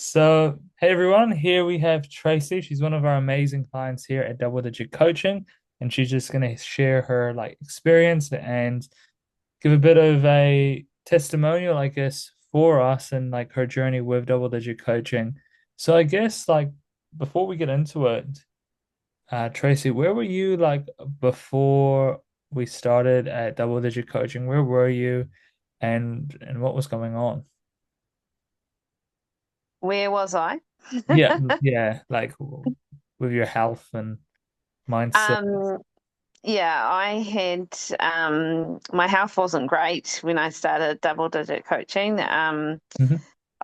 So, hey everyone, here we have Tracey. She's one of our amazing clients here at Double Digit Coaching, and she's just going to share her experience and give a bit of a testimonial, I guess, for us and her journey with Double Digit Coaching. So, I guess before we get into it, Tracey, where were you before we started at Double Digit Coaching? Where were you, and what was going on? Where was I? Yeah, yeah, with your health and mindset. Um, yeah, I had my health wasn't great when I started double digit coaching. Hmm.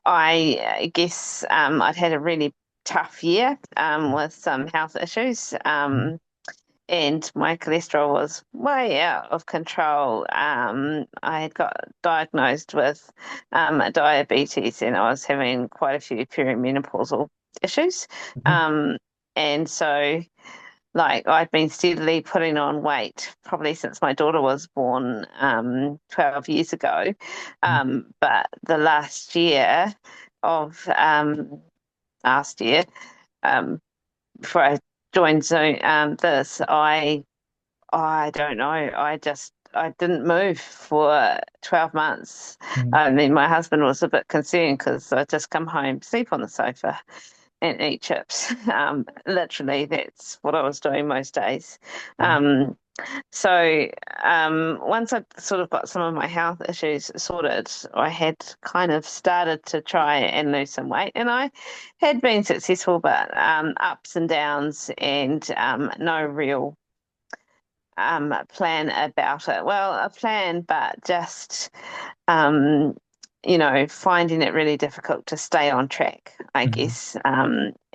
I guess I'd had a really tough year with some health issues. And my cholesterol was way out of control. I had got diagnosed with diabetes, and I was having quite a few perimenopausal issues. Hmm. Um, and so, I'd been steadily putting on weight probably since my daughter was born 12 years ago. But the of last year, um, before I joined Zoom, I don't know. I didn't move for 12 months. Hmm. I mean, my husband was a bit concerned because I just come home, sleep on the sofa, and eat chips. Literally, that's what I was doing most days. Yeah. Um, Once I sort of got some of my health issues sorted, I had kind of started to try and lose some weight, and I had been successful, but ups and downs, and no real plan about it. Well, a plan, but just um, finding it really difficult to stay on track, I Hmm. guess.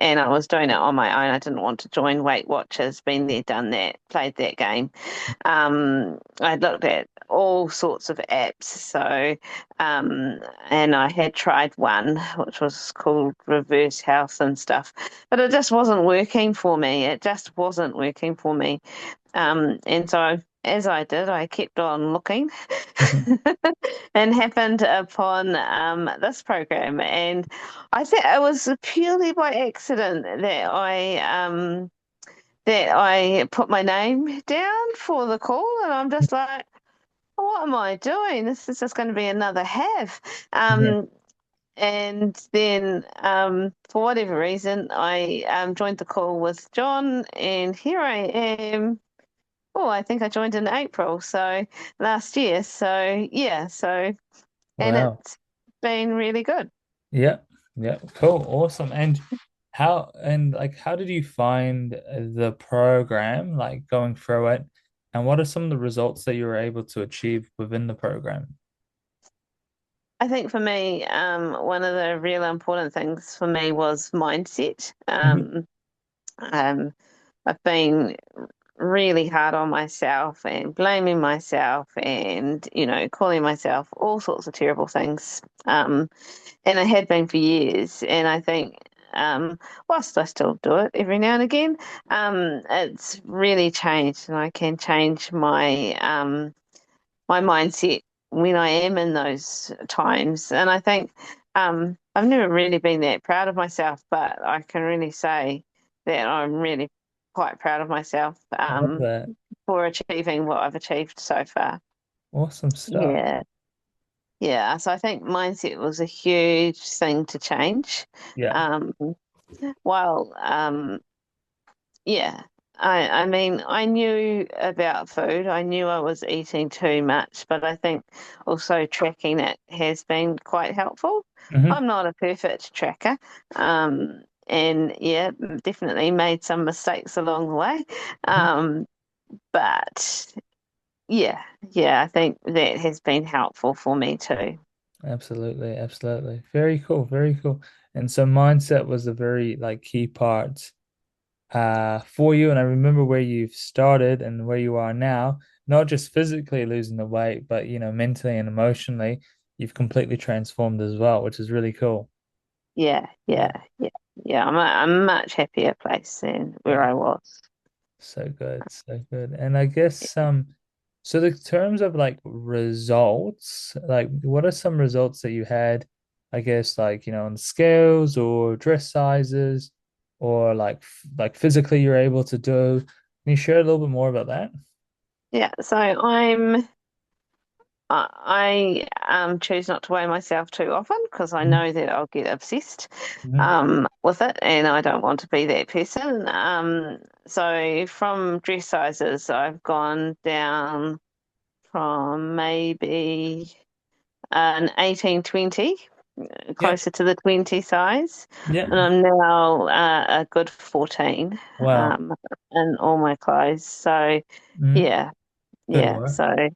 And I was doing it on my own. I didn't want to join Weight Watchers, been there, done that, played that game. I looked at all sorts of apps. And I had tried one, which was called Reverse Health and stuff, but it just wasn't working for me. It just wasn't working for me. And so as I did, I kept on looking Hmm. and happened upon this program. And I think it was purely by accident that I put my name down for the call, and I'm just like, what am I doing? This is just going to be another have. Yeah. Um, and then for whatever reason, I joined the call with John, and here I am. Oh, I think I joined in April, so last year. So yeah, and Wow. it's been really good. Yeah. Yeah. Cool. Awesome. And how did you find the program, going through it? And what are some of the results that you were able to achieve within the program? I think for me, one of the real important things for me was mindset. Hmm. I've been really hard on myself and blaming myself and, calling myself all sorts of terrible things. And I had been for years. And I think, whilst I still do it every now and again, it's really changed, and I can change my mindset when I am in those times. And I think I've never really been that proud of myself, but I can really say that I'm really quite proud of myself Love that. for achieving what I've achieved so far. Awesome stuff. Yeah. Yeah. So I think mindset was a huge thing to change. Yeah. Um, well, yeah. I mean, I knew about food. I knew I was eating too much, but I think also tracking it has been quite helpful. Hmm. I'm not a perfect tracker. And yeah, definitely made some mistakes along the way. Um, but yeah, yeah, I think that has been helpful for me too. Absolutely. Absolutely. Very cool. Very cool. And so mindset was a very key part for you. And I remember where you've started and where you are now, not just physically losing the weight, but mentally and emotionally, you've completely transformed as well, which is really cool. Yeah, Yeah, yeah, yeah, yeah. I'm a much happier place than where yeah, I was. so good, so good. And I guess so the terms of results, what are some results that you had I guess like, on scales or dress sizes or like physically you're able to do. Can you share a little bit more about that? Yeah, so I choose not to weigh myself too often because I Mhm. know that I'll get obsessed Mhm. with it, and I don't want to be that person. So from dress sizes, I've gone down from maybe an 18-20, Yeah. closer to the 20 size, Yeah. and I'm now a good 14 Wow. in all my clothes. So Mhm. yeah, Good yeah. work. So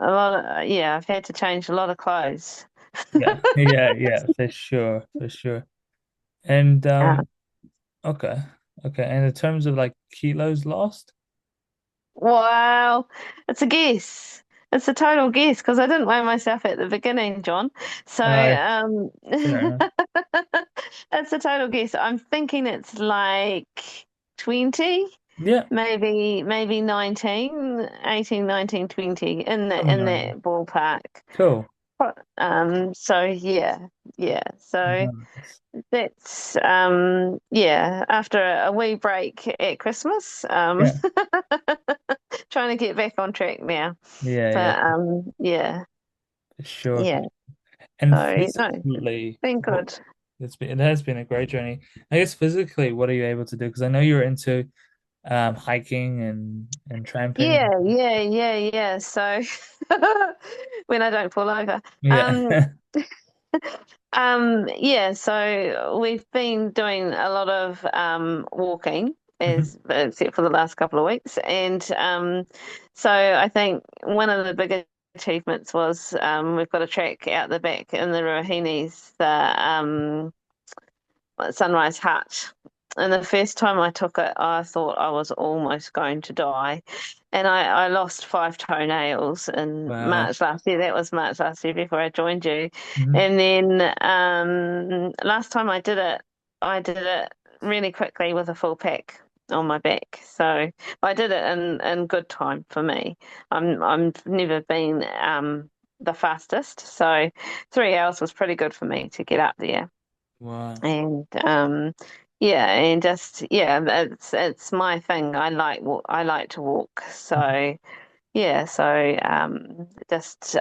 a lot of, yeah, I've had to change a lot of clothes. Yeah. Yeah. Yeah. For sure. For sure. And Uh, okay. Okay. And in terms of like kilos lost? wow, it's a guess. It's a total guess because I didn't weigh myself at the beginning, John. So Uh, Fair enough. it's a total guess. I'm thinking it's like 20, Yeah. maybe 19, 18, 19, 20 in the Something in like that. that ballpark. Cool. So yeah, yeah. So Nice. that's yeah, after a wee break at Christmas, Yeah. trying to get back on track now. Yeah. Yeah. But yeah, For sure. yeah. And So no, physically, been what good. it has been a great journey. I guess physically, what are you able to do? Because I know you're into hiking and tramping. Yeah. So when I don't fall over. Um, Yeah. yeah, so we've been doing a lot of walking Mhm. as except for the last couple of weeks. And so I think one of the big achievements was we've got a track out the back in the Ruahinis, the Sunrise Hut. And the first time I took it, I thought I was almost going to die. And I lost 5 toenails in Wow. March last year. That was March last year before I joined you. Mhm. And then last time I did it really quickly with a full pack on my back. So I did it in good time for me. I've never been the fastest, so 3 hours was pretty good for me to get up there. Wow. And yeah, and just yeah, it's my thing. I like to walk. Mhm. So yeah, so just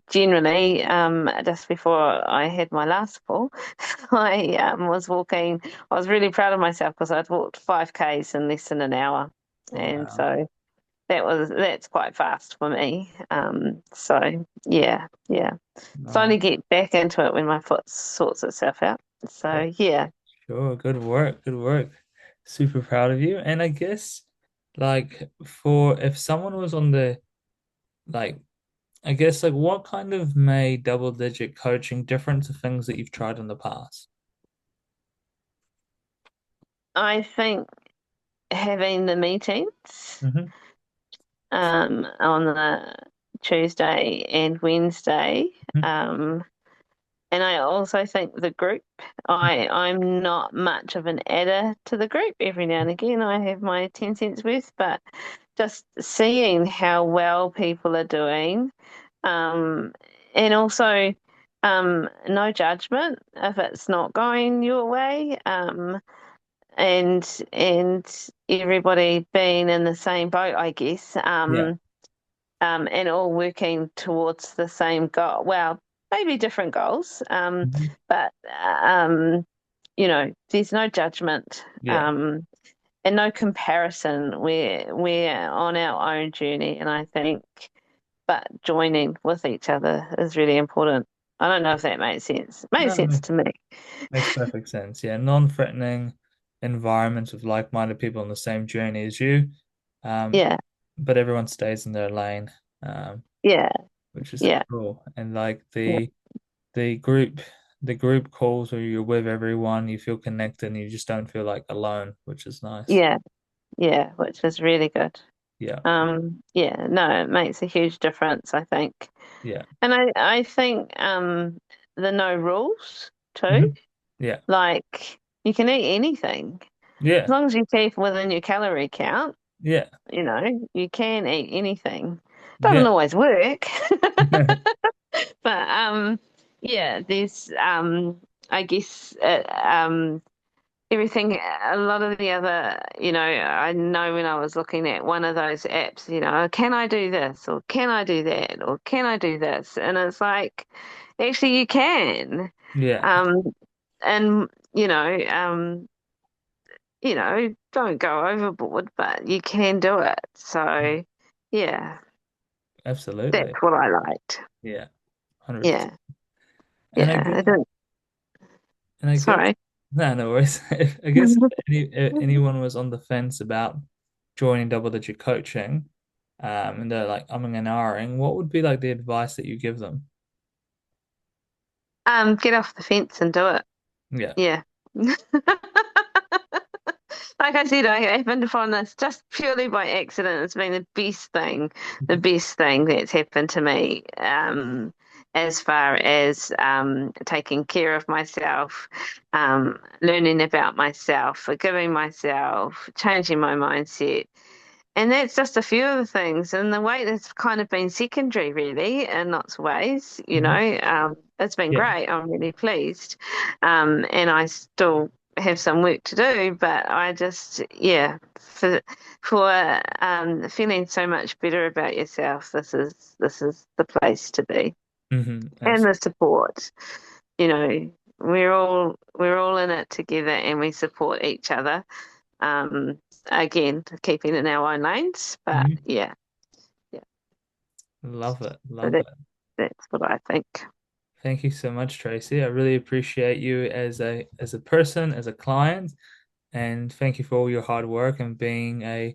generally just before I had my last fall, I was walking. I was really proud of myself because I'd walked 5Ks in less than an hour, and Wow. so that's quite fast for me. So yeah. Slowly Nice. get back into it when my foot sorts itself out. Yeah. So yeah, Sure. Good work. Good work. Super proud of you. And I guess like for if someone was on the like I guess like what kind of made double digit coaching different to things that you've tried in the past? I think having the meetings Hmm. on the Tuesday and Wednesday, um, and I also think the group. I'm not much of an adder to the group. Every now and again, I have my 10 cents worth, but just seeing how well people are doing, um, and also no judgment if it's not going your way, and everybody being in the same boat, I guess, Yeah. and all working towards the same goal. Well, maybe different goals, Mhm. but there's no judgment. Yeah. And no comparison. We're on our own journey, and I think, but joining with each other is really important. I don't know if that makes sense. It makes No, sense to me. makes perfect sense. Yeah. Non-threatening environment of like-minded people on the same journey as you. Um, Yeah, but everyone stays in their lane, um, yeah, which is yeah, cool. And like yeah, the group the group calls where you're with everyone, you feel connected and you just don't feel like alone, which is nice. yeah, yeah, which is really good. Yeah. Yeah, no, it makes a huge difference, I think. Yeah. And I think the no rules too. Hmm. Yeah. Like you can eat anything as Yeah. long as you keep within your calorie count. Yeah. You can eat anything. Doesn't Yeah. always work, but yeah, there's I guess everything, a lot of the other, I know when I was looking at one of those apps, can I do this or can I do that or can I do this? And it's like, actually, you can. Yeah, Um, and, don't go overboard, but you can do it. So, yeah, that's absolutely. what I liked. Yeah, 100%. Yeah, And I yeah, guess, I don't, and I guess, sorry. no, no worries. I guess if anyone was on the fence about joining double digit coaching, and they're like umming and ahhing, what would be like the advice that you give them? Get off the fence and do it. Yeah. Yeah. Like I said, I happened to find this just purely by accident. It's been the best thing that's happened to me, as far as taking care of myself, learning about myself, forgiving myself, changing my mindset. And that's just a few of the things. And the weight has kind of been secondary, really, in lots of ways. Mhm. It's been Yeah. great. I'm really pleased. And I still have some work to do, but I just, yeah, for feeling so much better about yourself, this is the place to be. And the support. You know, we're all in it together, and we support each other. Um, Again, keeping in our own lanes, but Mhm. yeah, yeah. Love it. So Love it. that's what I think. Thank you so much, Tracy. I really appreciate you as a person, as a client, and thank you for all your hard work and being a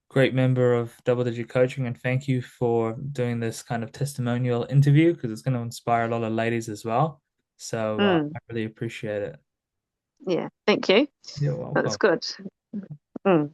great member of Double Digit Coaching. And thank you for doing this kind of testimonial interview because it's going to inspire a lot of ladies as well. So Mm, I really appreciate it. yeah, thank you. You're That's welcome. good. Mm.